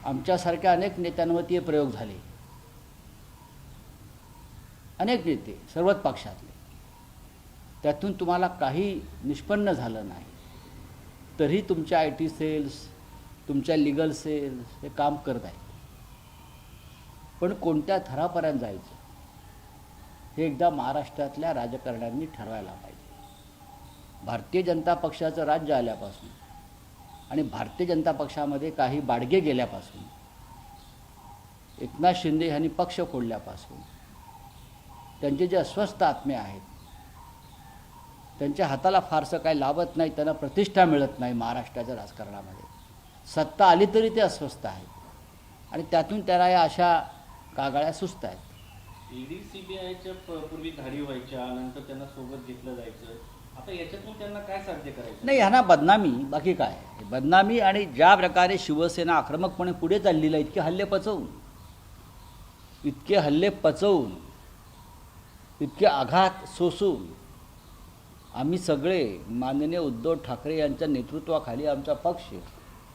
आमच्यासारख्या अनेक नेत्यांवरती हे प्रयोग झाले, अनेक नेते सर्वच पक्षातले, त्यातून तुम्हाला काही निष्पन्न झालं नाही, तरी तुमच्या IT सेल्स, तुमच्या लीगल सेल्स हे काम करत आहेत. पण कोणत्या थरापर्यंत जायचं हे एकदा महाराष्ट्रातल्या राजकारण्यांनी ठरवायला पाहिजे. भारतीय जनता पक्षाचं राज्य आल्यापासून आणि भारतीय जनता पक्षामध्ये काही बाडगे गेल्यापासून, एकनाथ शिंदे यांनी पक्ष फोडल्यापासून त्यांचे जे अस्वस्थ आत्मे आहेत, त्यांच्या हाताला फारसं काही लाभत नाही, त्यांना प्रतिष्ठा मिळत नाही महाराष्ट्राच्या राजकारणामध्ये. सत्ता आली तरी ते अस्वस्थ आहेत आणि त्यातून त्याला या अशा कागाळ्या सुचत आहेत. ईडी CBIच्या पूर्वी धाडी व्हायच्या, नंतर त्यांना सोबत घेतलं जायचं. आता याच्यातून त्यांना काय साध्य करायचं? नाही, ह्यांना बदनामी, बाकी काय बदनामी. आणि ज्या प्रकारे शिवसेना आक्रमकपणे पुढे चाललेला, इतके हल्ले पचवून, इतके आघात सोसून आम्ही सगळे माननीय उद्धव ठाकरे यांच्या नेतृत्वाखाली आमचा पक्ष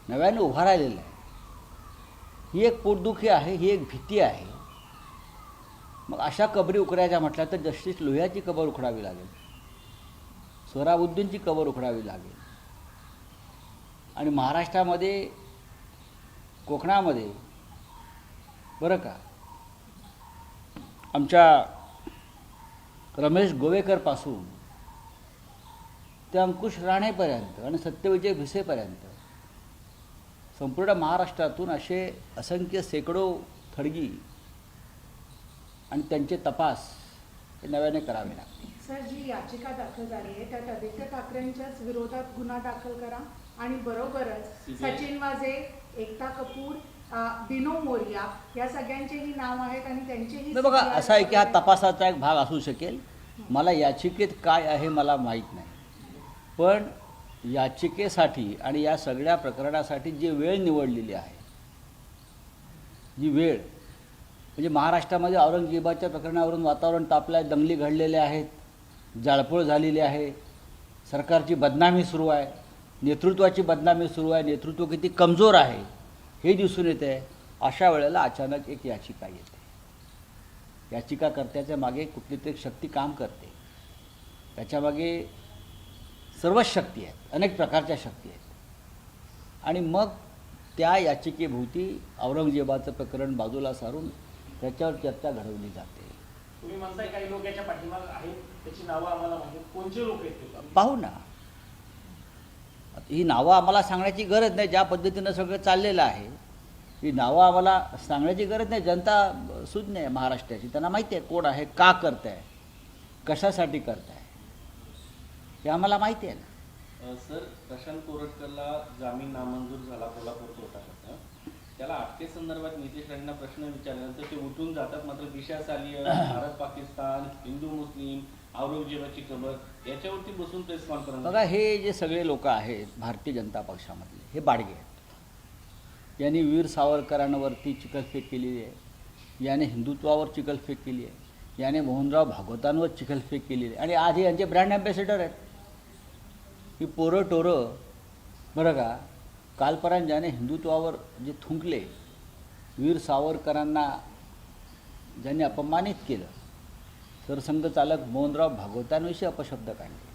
नव्याने उभा राहिलेला आहे. ही एक पोटदुखी आहे, ही एक भीती आहे. मग अशा कबरी उकरायच्या म्हटल्या तर जस्टिस लोहियाची कबर उखडावी लागेल, सोहराबुद्दीनची कबर उखडावी लागेल. आणि महाराष्ट्रामध्ये, कोकणामध्ये बरं का, आमच्या रमेश गोवेकरपासून ते अंकुश राणेपर्यंत आणि सत्यविजय भिसेपर्यंत संपूर्ण महाराष्ट्रातून असे असंख्य शेकडो थडगी आणि त्यांचे तपास हे नव्याने करावे लागतील. सर, जी याचिका दाखल झाली आहे त्यात आदित्य ठाकरेंच्याच विरोधात गुन्हा दाखल करा आणि बरोबरच सचिन वाझे, एकता कपूर, बिनो मोरिया या सगळ्यांचेही नाव आहेत आणि त्यांचेही. बघा, असं आहे की हा तपासाचा एक भाग असू शकेल. मला याचिकेत काय आहे मला माहीत नाही, पण याचिकेसाठी आणि या सगळ्या प्रकरणासाठी जी वेळ निवडलेली आहे, जी वेळ म्हणजे महाराष्ट्रामध्ये औरंगजेबाच्या प्रकरणावरून वातावरण तापलं आहे, दंगली घडलेल्या आहेत, जाळपोळ झालेली आहे, सरकारची बदनामी सुरू आहे, नेतृत्वाची बदनामी सुरू आहे, नेतृत्व किती कमजोर आहे हे दिसून येते आहे. अशा वेळेला अचानक एक याचिका येते. याचिकाकर्त्याच्या मागे कुठली तरी शक्ती काम करते, त्याच्यामागे सर्वच शक्ती आहेत, अनेक प्रकारच्या शक्ती आहेत. आणि मग त्या याचिकेभोवती औरंगजेबाचं प्रकरण बाजूला सारून त्याच्यावर चर्चा घडवली जाते. तुम्ही म्हणताय काही लोक याच्या पाठीमागे आहेत, त्याची नावं आम्हाला माहिती, कोणते लोक आहेत ते पाहू ना. ही नावं आम्हाला सांगण्याची गरज नाही. ज्या पद्धतीनं सगळं चाललेलं आहे, ही नावं आम्हाला सांगण्याची गरज नाही. जनता सुज्ञ आहे महाराष्ट्राची, त्यांना माहिती आहे कोण आहे, का करत आहे, कशासाठी करत आहे, हे आम्हाला माहिती आहे ना. सर, प्रशांत कोरटकरला जामीन नामंजूर झाला कोल्हापूर कोर्टाकडनं. त्याला अटकेसंदर्भात नितेश राणेंना प्रश्न विचारल्यानंतर ते उठून जातात. मात्र दिशा सालिया, भारत पाकिस्तान, हिंदू मुस्लिम, औरंगजेबाची कबर याच्यावरती बसून प्रेस कॉन्फरन्स. बघा, हे जे सगळे लोक आहेत भारतीय जनता पक्षामधले, हे बाडगे आहेत. यांनी वीर सावरकरांवरती चिखलफेक केलेली आहे, याने हिंदुत्वावर चिखलफेक केली आहे, याने मोहनराव भागवतांवर चिखलफेक केलेली आहे. आणि आज हे यांचे ब्रँड ॲम्बॅसेडर आहेत. ही पोरं टोरं बरं का, कालपर्यंत ज्याने हिंदुत्वावर जे थुंकले, वीर सावरकरांना ज्यांनी अपमानित केलं, सरसंघचालक मोहनराव भागवतांविषयी अपशब्द काढले,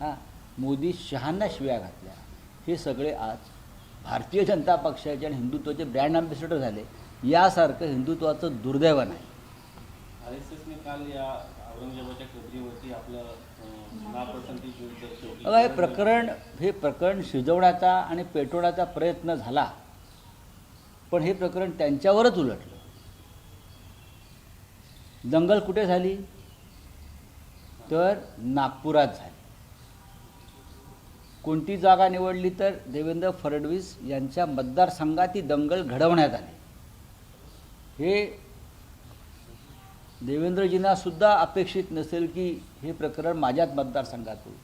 हां, मोदी शहांना शिव्या घातल्या, हे सगळे आज भारतीय जनता पक्षाचे आणि हिंदुत्वाचे ब्रँड ॲम्बॅसेडर झाले. यासारखं हिंदुत्वाचं दुर्दैव नाही. RSSने काल या औरंगजेबाच्या कबरीवरती आपलं नापसंतीची दर्शवली. बघा, हे प्रकरण शिजवण्याचा आणि पेटवण्याचा प्रयत्न झाला, पण हे प्रकरण त्यांच्यावरच उलटलं. दंगल कुठे झाली तर नागपुरात झाली. कोणती जागा निवडली तर देवेंद्र फडणवीस यांच्या मतदारसंघात ही दंगल घडवण्यात आली. हे देवेंद्रजींना सुद्धा अपेक्षित नसेल की हे प्रकरण माझ्याच मतदारसंघात होईल.